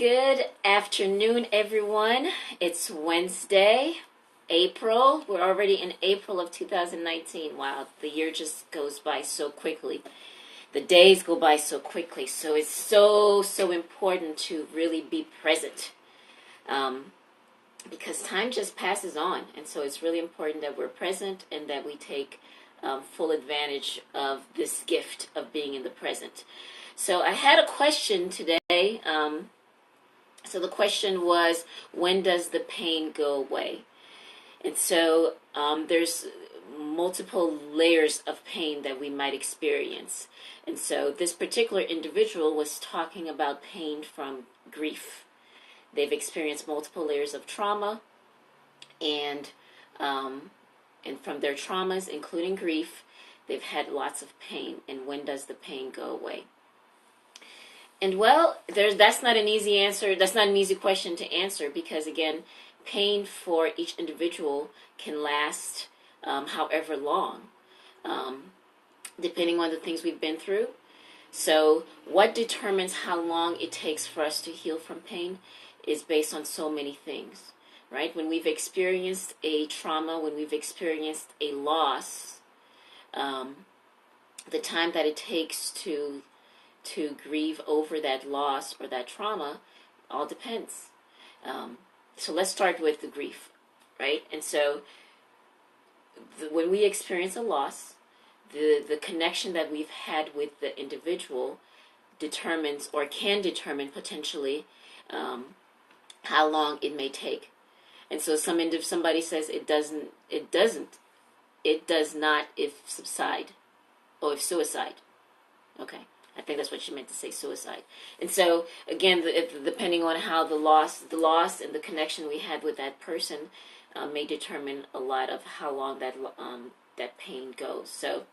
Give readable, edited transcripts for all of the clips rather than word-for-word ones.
Good afternoon, everyone. It's Wednesday, April. We're already in April of 2019. Wow, the year just goes by so quickly. The days go by so quickly. So it's so important to really be present um, because time just passes on. And so it's really important that we're present and that we take full advantage of this gift of being in the present. So I had a question today. So the question was, when does the pain go away? And so there's multiple layers of pain that we might experience. And so this particular individual was talking about pain from grief. They've experienced multiple layers of trauma, and from their traumas, including grief, they've had lots of pain. And when does the pain go away? And well, that's not an easy answer. That's not an easy question to answer because, again, pain for each individual can last however long, depending on the things we've been through. So what determines how long it takes for us to heal from pain is based on so many things, right? When we've experienced a trauma, when we've experienced a loss, the time that it takes to grieve over that loss or that trauma all depends. So let's start with the grief, right? And so when we experience a loss, the connection that we've had with the individual determines or can determine potentially how long it may take. And so somebody says it does not if subside or if suicide. Okay. I think that's what she meant to say, suicide. And so, again, depending on how the loss and the connection we had with that person may determine a lot of how long that pain goes. So,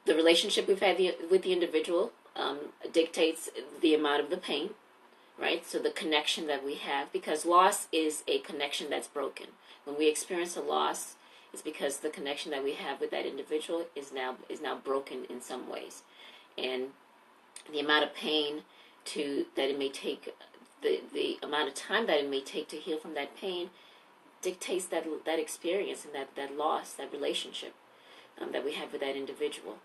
the relationship we've had with the individual dictates the amount of the pain, right? So the connection that we have, because loss is a connection that's broken. When we experience a loss, it's because the connection that we have with that individual is now broken in some ways. And the amount of pain that it may take, the amount of time that it may take to heal from that pain dictates that experience and that loss, that relationship that we have with that individual.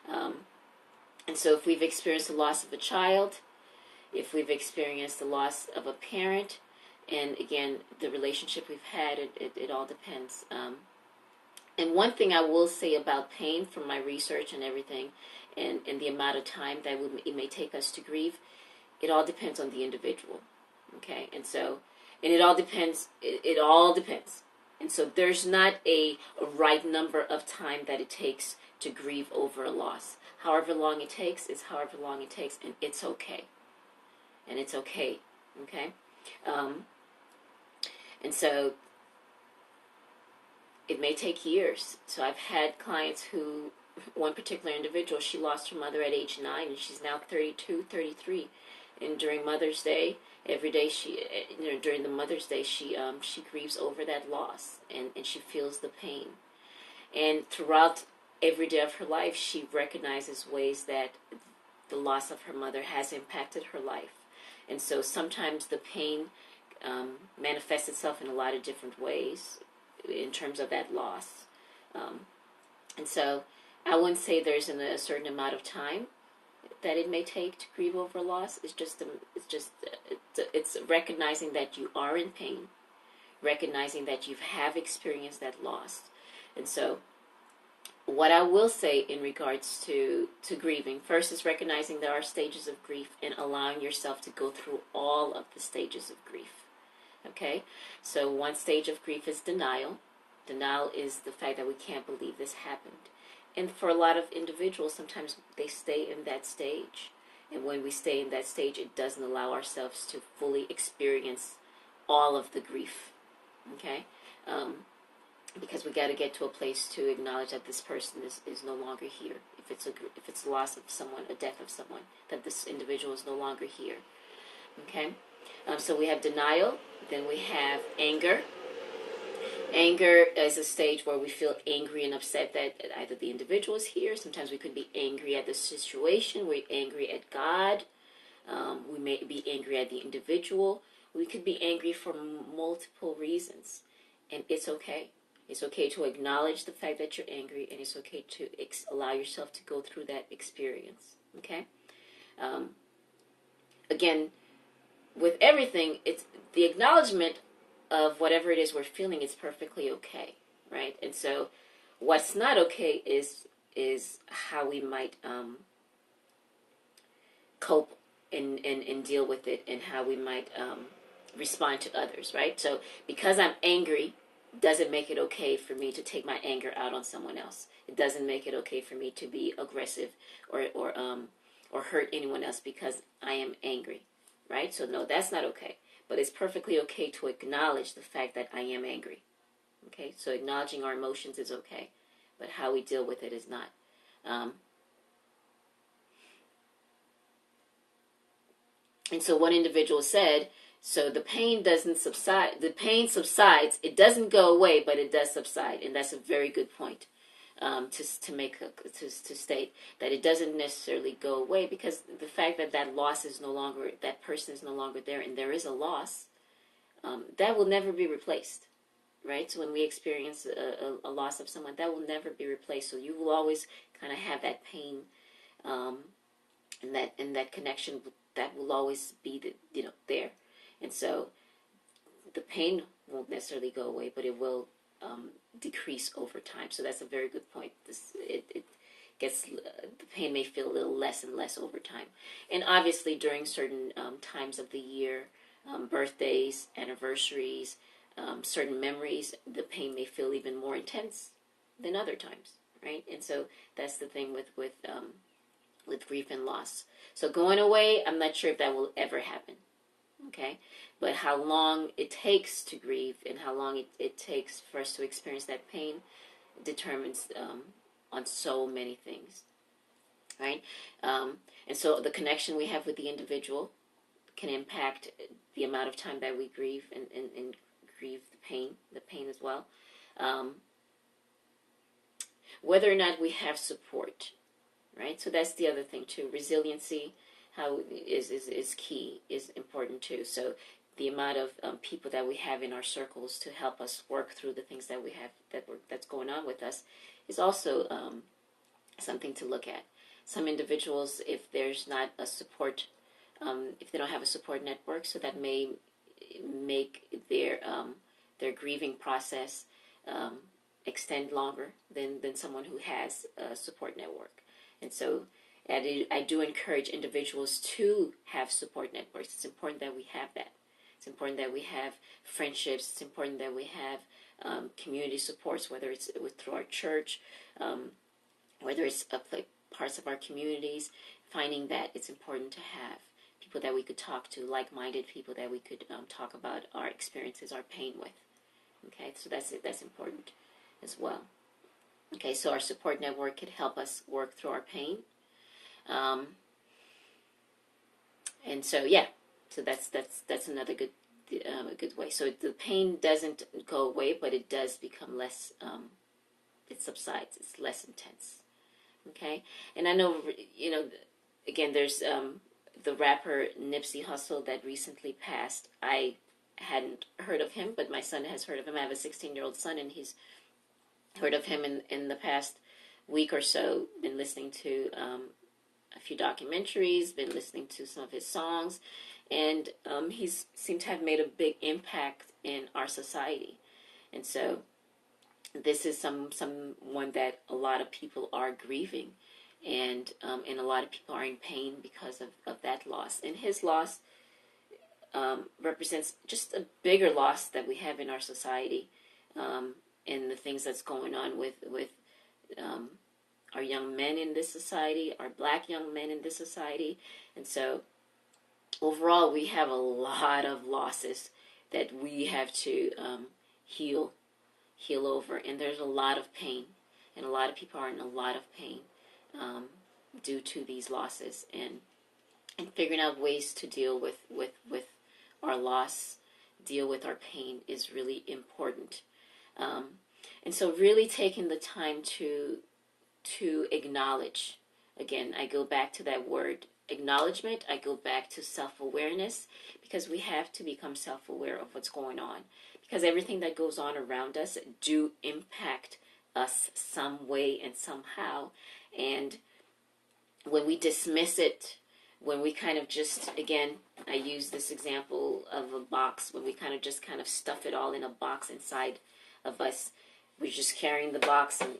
And so if we've experienced the loss of a child, if we've experienced the loss of a parent, and again, the relationship we've had, it all depends. And one thing I will say about pain from my research and everything, and the amount of time that it may take us to grieve, it all depends on the individual. Okay, and it all depends. It all depends. And so there's not a right number of time that it takes to grieve over a loss. However long it takes is however long it takes, and it's okay. And it's okay. Okay, and so it may take years. So I've had clients who, one particular individual, she lost her mother at age 9, and she's now 32, 33. And during Mother's Day, every day during the Mother's Day, she grieves over that loss, and she feels the pain. And throughout every day of her life, she recognizes ways that the loss of her mother has impacted her life. And so sometimes the pain manifests itself in a lot of different ways in terms of that loss. And so I wouldn't say there's a certain amount of time that it may take to grieve over loss. It's recognizing that you are in pain, recognizing that you have experienced that loss. And so what I will say in regards to grieving, first is recognizing there are stages of grief and allowing yourself to go through all of the stages of grief. Okay, so one stage of grief is denial. Denial is the fact that we can't believe this happened. And for a lot of individuals, sometimes they stay in that stage. And when we stay in that stage, it doesn't allow ourselves to fully experience all of the grief. Okay, because we got to get to a place to acknowledge that this person is no longer here. If it's a loss of someone, a death of someone, that this individual is no longer here. Okay. So we have denial, then we have anger. Anger is a stage where we feel angry and upset that either the individual is here. Sometimes we could be angry at the situation. We're angry at God. We may be angry at the individual. We could be angry for multiple reasons, and it's okay. It's okay to acknowledge the fact that you're angry, and it's okay to allow yourself to go through that experience. Okay. Um, Again, with everything, it's the acknowledgement of whatever it is we're feeling is perfectly okay, right? And so, what's not okay is how we might cope and deal with it, and how we might respond to others, right? So, because I'm angry, doesn't make it okay for me to take my anger out on someone else. It doesn't make it okay for me to be aggressive or hurt anyone else because I am angry, right? So no, that's not okay. But it's perfectly okay to acknowledge the fact that I am angry. Okay, so acknowledging our emotions is okay, but how we deal with it is not. And so one individual said, so the pain doesn't subside. The pain subsides. It doesn't go away, but it does subside, and that's a very good point to state that it doesn't necessarily go away, because the fact that that loss is no longer, that person is no longer there, and there is a loss, that will never be replaced, right? So when we experience a loss of someone, that will never be replaced. So you will always kind of have that pain, and that connection that will always be there. And so the pain won't necessarily go away, but it will decrease over time. So that's a very good point. It gets, the pain may feel a little less and less over time. And obviously during certain times of the year, birthdays, anniversaries, certain memories, the pain may feel even more intense than other times, right? And so that's the thing with grief and loss. So going away, I'm not sure if that will ever happen. Okay, but how long it takes to grieve and how long it takes for us to experience that pain determines on so many things, right? And so the connection we have with the individual can impact the amount of time that we grieve and grieve the pain as well. Whether or not we have support, right? So that's the other thing too. Resiliency, how is key, is important too. So the amount of people that we have in our circles to help us work through the things that we have that's going on with us is also something to look at. Some individuals, if there's not a support, if they don't have a support network, so that may make their grieving process extend longer than someone who has a support network. And so I do encourage individuals to have support networks. It's important that we have that. It's important that we have friendships. It's important that we have community supports, whether it's through our church, whether it's parts of our communities. Finding that it's important to have people that we could talk to, like-minded people that we could talk about our experiences, our pain with. Okay, so that's important as well. Okay, so our support network could help us work through our pain. And so so that's another good a good way. So the pain doesn't go away, but it does become less. It subsides. It's less intense. Okay, and I know again, there's the rapper Nipsey Hussle that recently passed. I hadn't heard of him, but my son has heard of him. I have a 16-year-old son, and he's heard of him in the past week or so. Been listening to a few documentaries, been listening to some of his songs, and he's seemed to have made a big impact in our society. And so this is someone that a lot of people are grieving, and a lot of people are in pain because of that loss. And his loss represents just a bigger loss that we have in our society, and the things that's going on with our young men in this society, our black young men in this society. And so overall, we have a lot of losses that we have to heal over. And there's a lot of pain, and a lot of people are in a lot of pain due to these losses. And figuring out ways to deal with our loss, deal with our pain is really important. And so really taking the time to acknowledge, again, I go back to that word, acknowledgement, I go back to self-awareness, because we have to become self-aware of what's going on, because everything that goes on around us do impact us some way and somehow. And when we dismiss it, when we kind of just, again, I use this example of a box, when we kind of stuff it all in a box inside of us, we're just carrying the box and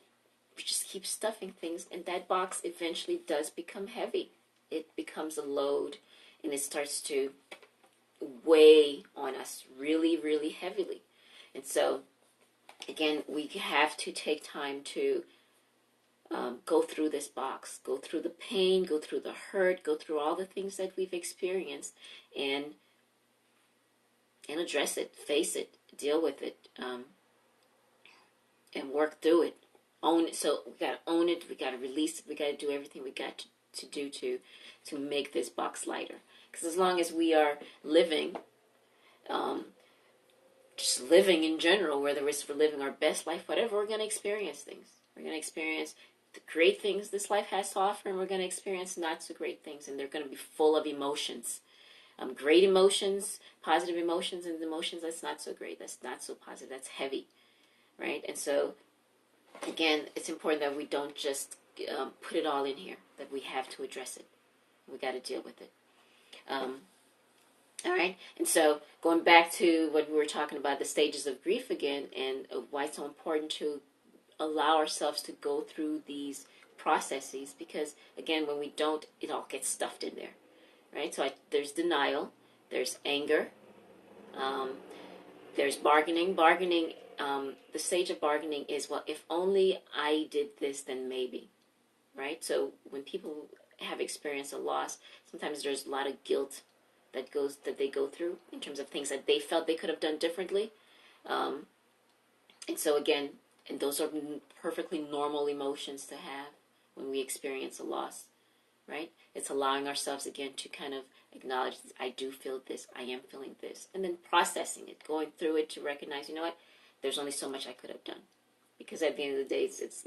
we just keep stuffing things, and that box eventually does become heavy. It becomes a load, and it starts to weigh on us really, really heavily. And so, again, we have to take time to go through this box, go through the pain, go through the hurt, go through all the things that we've experienced, and address it, face it, deal with it, and work through it. Own it. So we gotta own it. We gotta release it. We gotta do everything we got to do to make this box lighter. Because as long as we are living, just living in general, whether it's for living our best life, whatever, we're gonna experience things. We're gonna experience the great things this life has to offer, and we're gonna experience not so great things, and they're gonna be full of emotions. Great emotions, positive emotions, and emotions that's not so great, that's not so positive, that's heavy, right? And so, again, it's important that we don't just put it all in here, that we have to address it. We got to deal with it. All right, and so going back to what we were talking about, the stages of grief again, and why it's so important to allow ourselves to go through these processes, because, again, when we don't, it all gets stuffed in there, right? So there's denial, there's anger, there's bargaining. The stage of bargaining is, well, if only I did this, then maybe, right? So when people have experienced a loss, sometimes there's a lot of guilt that they go through in terms of things that they felt they could have done differently. And so, again, and those are perfectly normal emotions to have when we experience a loss, right? It's allowing ourselves, again, to kind of acknowledge, I do feel this, I am feeling this, and then processing it, going through it to recognize, you know what, there's only so much I could have done. Because at the end of the day, it's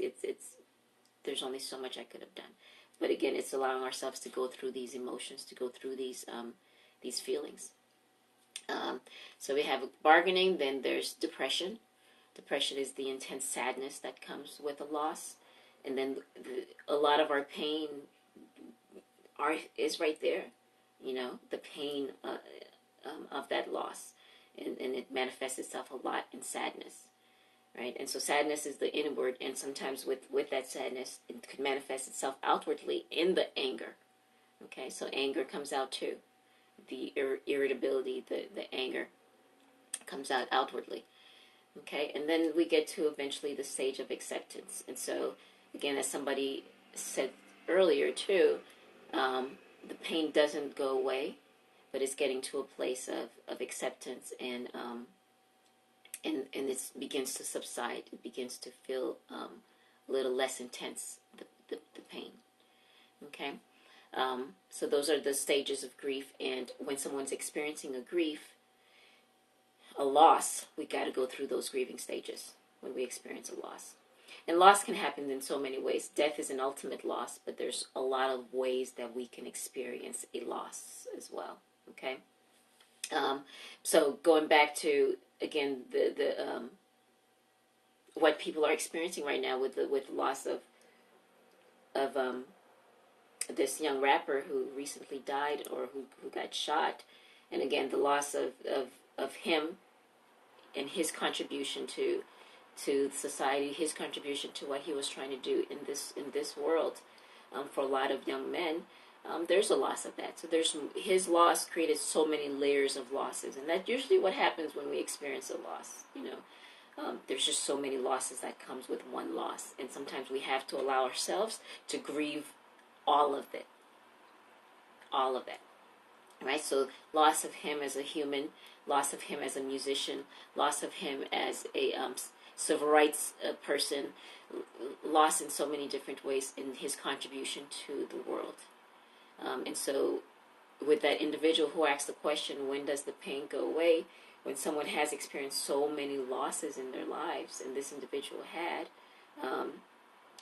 there's only so much I could have done. But again, it's allowing ourselves to go through these emotions, to go through these feelings. So we have bargaining, then there's depression. Depression is the intense sadness that comes with a loss. And then a lot of our pain is right there, the pain of that loss. And it manifests itself a lot in sadness, right? And so sadness is the inward, and sometimes with that sadness, it could manifest itself outwardly in the anger. Okay, so anger comes out too. The irritability, the anger comes out outwardly. Okay, and then we get to eventually the stage of acceptance. And so, again, as somebody said earlier too, the pain doesn't go away, but it's getting to a place of acceptance, and it begins to subside. It begins to feel a little less intense, the pain. Okay, so those are the stages of grief. And when someone's experiencing a loss, we got to go through those grieving stages when we experience a loss. And loss can happen in so many ways. Death is an ultimate loss, but there's a lot of ways that we can experience a loss as well. Okay, so going back to, again, the what people are experiencing right now with the loss of this young rapper who recently died, or who got shot, and again the loss of him and his contribution to society, his contribution to what he was trying to do in this world, for a lot of young men. There's a loss of that. So his loss created so many layers of losses, and that's usually what happens when we experience a loss. There's just so many losses that comes with one loss, and sometimes we have to allow ourselves to grieve all of it, right? So loss of him as a human, loss of him as a musician, loss of him as a civil rights person, loss in so many different ways in his contribution to the world. And so with that individual who asked the question, when does the pain go away? When someone has experienced so many losses in their lives, and this individual had,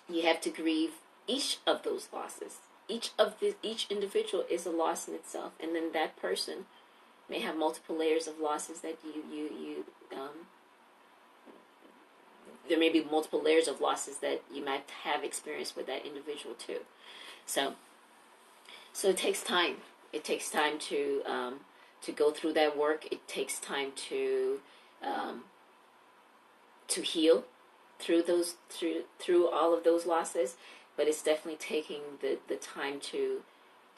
you have to grieve each of those losses. each individual is a loss in itself, and then that person may have multiple layers of losses that you there may be multiple layers of losses that you might have experienced with that individual too. So it takes time. It takes time to go through that work. It takes time to heal through all of those losses. But it's definitely taking the time to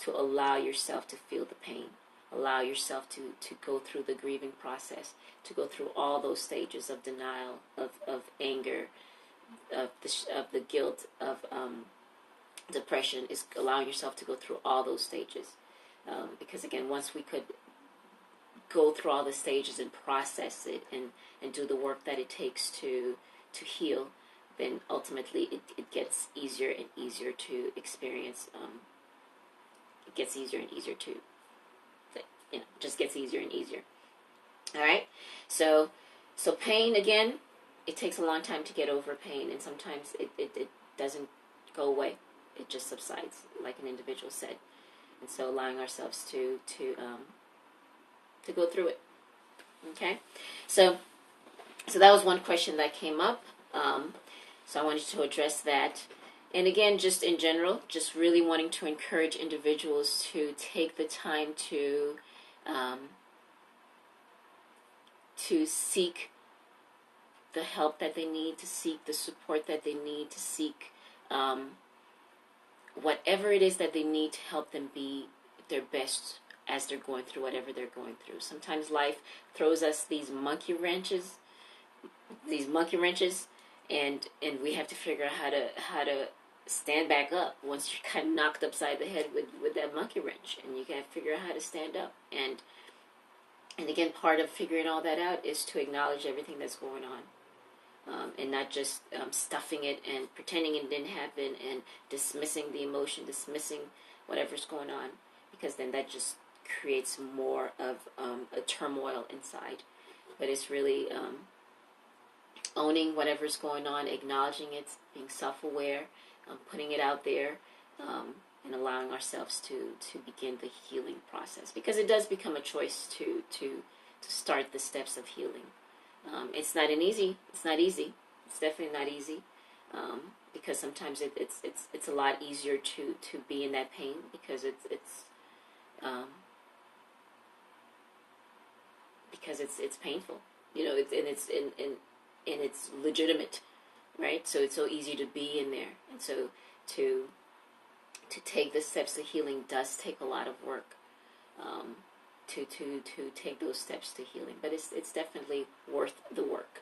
allow yourself to feel the pain, allow yourself to go through the grieving process, to go through all those stages of denial, of anger, of the guilt, of depression. Is allowing yourself to go through all those stages, because again, once we could go through all the stages and process it and do the work that it takes to heal, then ultimately it gets easier and easier to experience. It gets easier and easier to, just gets easier and easier. All right, so pain, again, it takes a long time to get over pain, and sometimes it doesn't go away. It just subsides, like an individual said. And so allowing ourselves to go through it. Okay, so that was one question that came up. So I wanted to address that. And again, just in general, just really wanting to encourage individuals to take the time to seek the help that they need, to seek the support that they need, to seek whatever it is that they need to help them be their best as they're going through whatever they're going through. Sometimes life throws us these monkey wrenches, and we have to figure out how to stand back up once you're kind of knocked upside the head with that monkey wrench, and you got to figure out how to stand up. And again, part of figuring all that out is to acknowledge everything that's going on, and not just stuffing it and pretending it didn't happen and dismissing the emotion, dismissing whatever's going on, because then that just creates more of a turmoil inside. But it's really owning whatever's going on, acknowledging it, being self-aware, putting it out there, and allowing ourselves to begin the healing process, because it does become a choice to start the steps of healing. It's not easy. It's definitely not easy, because sometimes it's a lot easier to be in that pain, because it's painful, and it's legitimate, right? So it's so easy to be in there, and so to take the steps to healing does take a lot of work, to take those steps to healing, but it's definitely worth the work.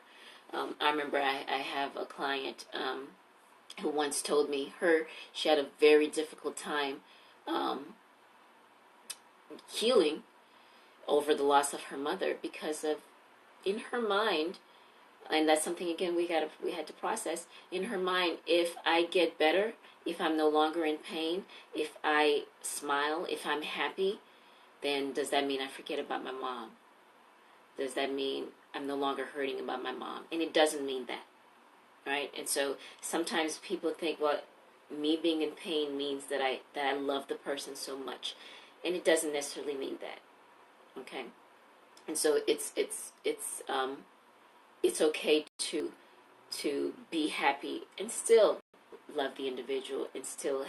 I remember I have a client who once told me she had a very difficult time healing over the loss of her mother, because of, in her mind, and that's something again we had to process. In her mind, if I get better, if I'm no longer in pain, if I smile, if I'm happy, then does that mean I forget about my mom? Does that mean I'm no longer hurting about my mom? And it doesn't mean that, right? And so sometimes people think, well, me being in pain means that I love the person so much, and it doesn't necessarily mean that. Okay, and so it's okay to be happy and still love the individual, and still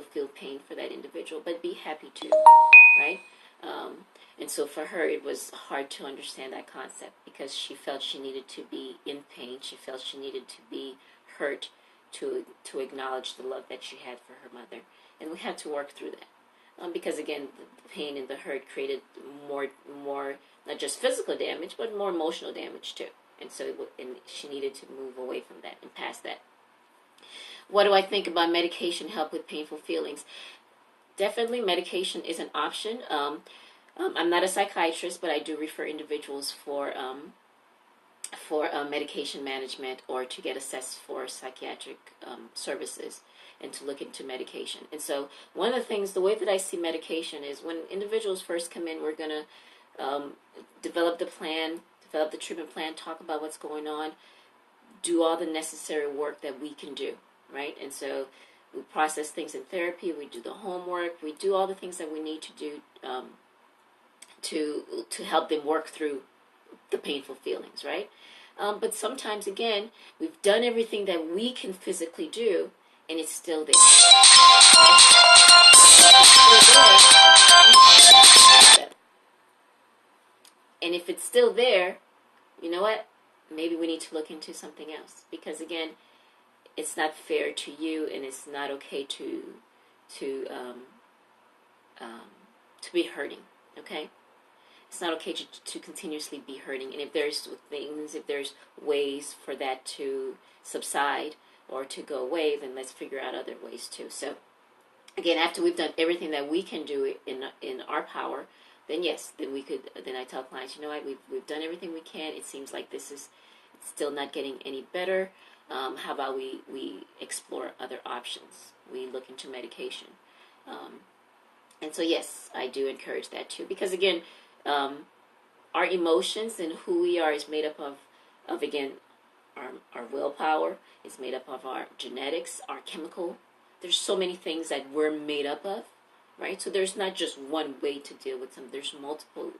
feel pain for that individual, but be happy too, right? And so for her, it was hard to understand that concept, because she felt she needed to be in pain. She felt she needed to be hurt to acknowledge the love that she had for her mother, and we had to work through that. Because again, the pain and the hurt created more, not just physical damage, but more emotional damage too. And so, and she needed to move away from that and past that. What do I think about medication help with painful feelings? Definitely, medication is an option. I'm not a psychiatrist, but I do refer individuals for medication management, or to get assessed for psychiatric services, and to look into medication. And so one of the things, the way that I see medication is, when individuals first come in, we're going to develop the treatment plan, talk about what's going on, do all the necessary work that we can do, right? And so we process things in therapy, we do the homework, we do all the things that we need to do to help them work through the painful feelings, right? But sometimes, again, we've done everything that we can physically do, and it's still there. And if it's still there, you know what? Maybe we need to look into something else, because again, it's not fair to you, and it's not okay to be hurting. Okay, it's not okay to continuously be hurting. And if there's ways for that to subside or to go away, then let's figure out other ways too. So again, after we've done everything that we can do in our power, then yes, then we could. Then I tell clients, you know what, we've done everything we can. It seems like this is still not getting any better. How about we explore other options? We look into medication. And so yes, I do encourage that too, because again, our emotions and who we are is made up of again, our willpower is made up of our genetics, our chemical. There's so many things that we're made up of, right? So there's not just one way to deal with them. There's multiple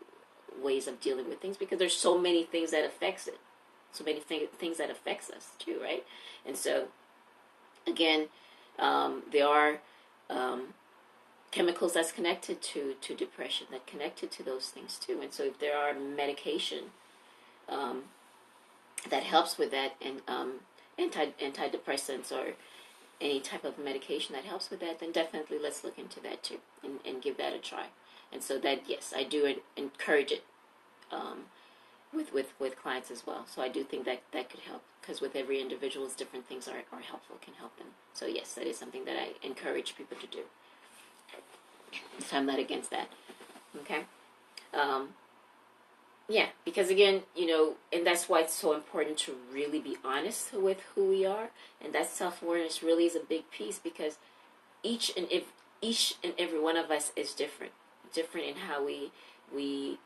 ways of dealing with things, because there's so many things that affects it. So many things that affects us too, right? And so, again, there are chemicals that's connected to depression, that connected to those things too. And so if there are medication that helps with that, and antidepressants or any type of medication that helps with that, then definitely let's look into that too, and give that a try. And so that, yes, I do encourage it with clients as well. So I do think that could help, because with every individual, different things are helpful, can help them. So yes, that is something that I encourage people to do. So I'm not against that. Okay. Yeah, because again, and that's why it's so important to really be honest with who we are, and that self-awareness really is a big piece, because each and every one of us is different in how we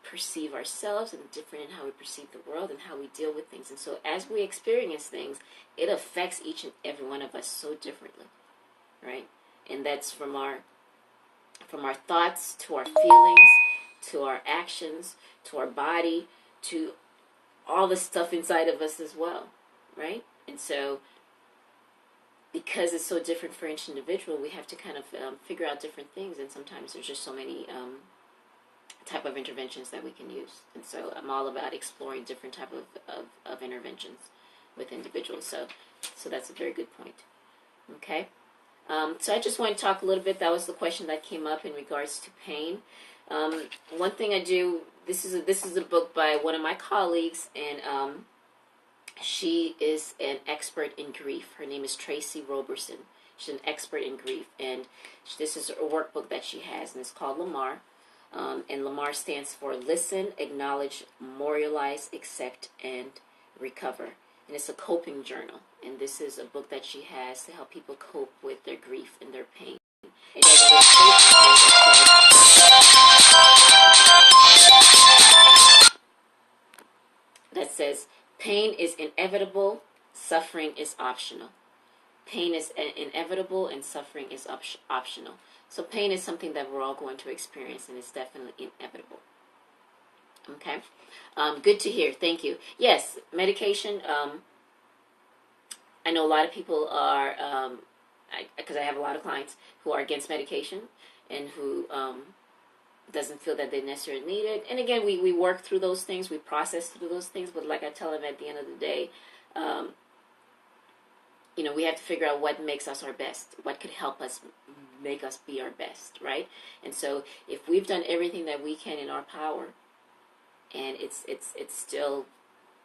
perceive ourselves, and different in how we perceive the world, and how we deal with things. And so as we experience things, it affects each and every one of us so differently, right? And that's from our thoughts to our feelings, to our actions, to our body, to all the stuff inside of us as well, right? And so, because it's so different for each individual, we have to kind of figure out different things, and sometimes there's just so many type of interventions that we can use. And so I'm all about exploring different type of interventions with individuals. So that's a very good point. Okay. So I just want to talk a little bit. That was the question that came up in regards to pain. One thing I do, this is a book by one of my colleagues, and she is an expert in grief. Her name is Tracy Roberson. She's an expert in grief, and this is a workbook that she has, and it's called Lamar. And Lamar stands for Listen, Acknowledge, Memorialize, Accept, and Recover. And it's a coping journal. And this is a book that she has to help people cope with their grief and their pain. It that says, pain is inevitable, suffering is optional. Pain is inevitable, and suffering is optional. So pain is something that we're all going to experience, and it's definitely inevitable. Okay? Good to hear. Thank you. Yes, medication. I know a lot of people are, because I have a lot of clients who are against medication, and who doesn't feel that they necessarily need it. And again, we work through those things, we process through those things, but like I tell them, at the end of the day, we have to figure out what makes us our best, what could help us make us be our best, right? And so if we've done everything that we can in our power, and it's still,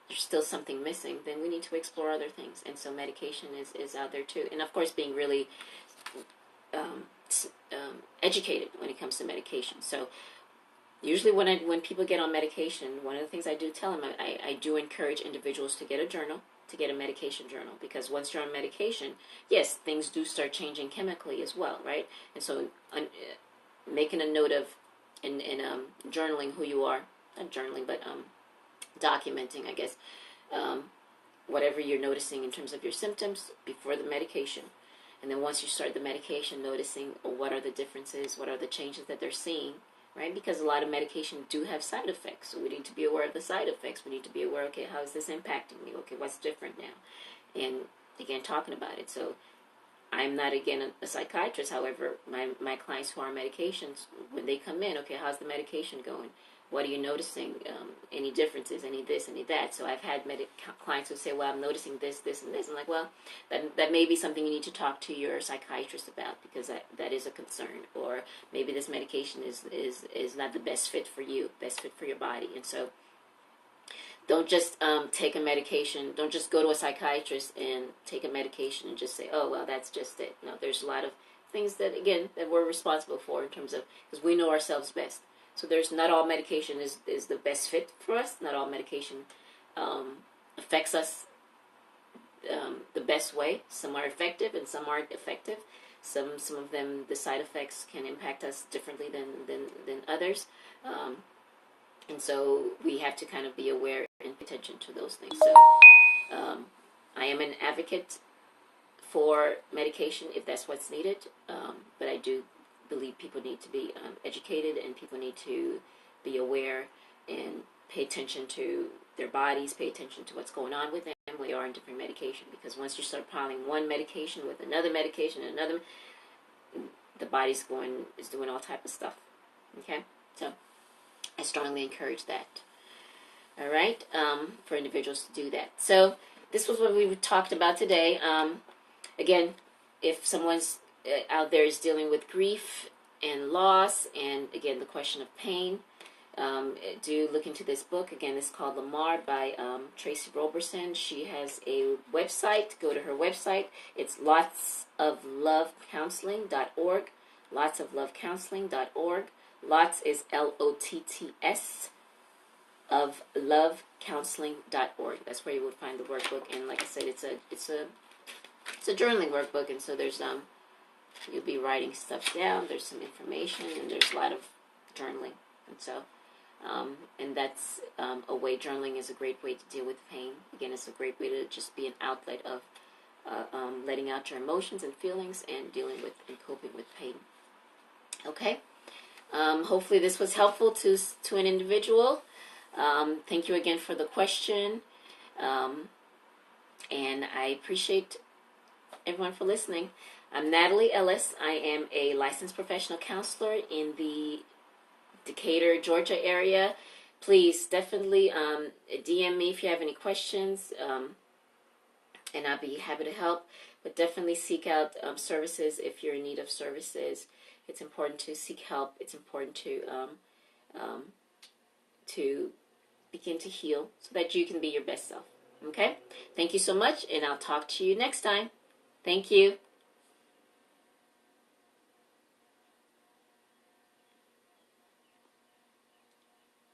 there's still something missing, then we need to explore other things. And so medication is out there too. And of course, being really educated when it comes to medication. So usually when people get on medication, one of the things I do tell them, I do encourage individuals to get a journal, to get a medication journal, because once you're on medication, yes, things do start changing chemically as well, right? And so making a note of, and journaling who you are, not journaling, but documenting, I guess, whatever you're noticing in terms of your symptoms before the medication. And then once you start the medication, noticing what are the differences, what are the changes that they're seeing, right? Because a lot of medication do have side effects. So we need to be aware of the side effects. We need to be aware, okay, how is this impacting me? Okay, what's different now? And again, talking about it. So I'm not, again, a psychiatrist. However, my clients who are on medications, when they come in, okay, how's the medication going? What are you noticing? Any differences? Any this? Any that? So I've had clients who say, well, I'm noticing this, this, and this. I'm like, well, that may be something you need to talk to your psychiatrist about, because that is a concern. Or maybe this medication is not the best fit for you, best fit for your body. And so don't just take a medication. Don't just go to a psychiatrist and take a medication and just say, oh, well, that's just it. No, there's a lot of things that, again, that we're responsible for in terms of, because we know ourselves best. So there's not all medication is the best fit for us. Not all medication affects us the best way. Some are effective and some aren't effective. Some of them, the side effects can impact us differently than others. And so we have to kind of be aware and pay attention to those things. So I am an advocate for medication if that's what's needed, but I do believe people need to be educated, and people need to be aware and pay attention to their bodies, pay attention to what's going on with them when they are on different medication. Because once you start piling one medication with another medication and another, the body's is doing all type of stuff. Okay, so I strongly encourage that. All right, for individuals to do that. So this was what we talked about today. Again, if someone's out there is dealing with grief and loss, and again, the question of pain, do look into this book. Again, it's called Lamar by Tracy Roberson. She has a website. Go to her website. It's lotsoflovecounseling.org. Lotsoflovecounseling.org. Lots is LOTTS of lovecounseling.org. That's where you would find the workbook. And like I said, it's a journaling workbook, and so there's you'll be writing stuff down. There's some information, and there's a lot of journaling. And so, and that's a way. Journaling is a great way to deal with pain. Again, it's a great way to just be an outlet of letting out your emotions and feelings and dealing with and coping with pain. Okay. Hopefully this was helpful to an individual. Thank you again for the question. And I appreciate everyone for listening. I'm Natalie Ellis. I am a licensed professional counselor in the Decatur, Georgia area. Please definitely DM me if you have any questions, and I'll be happy to help. But definitely seek out services if you're in need of services. It's important to seek help. It's important to begin to heal so that you can be your best self. Okay? Thank you so much, and I'll talk to you next time. Thank you.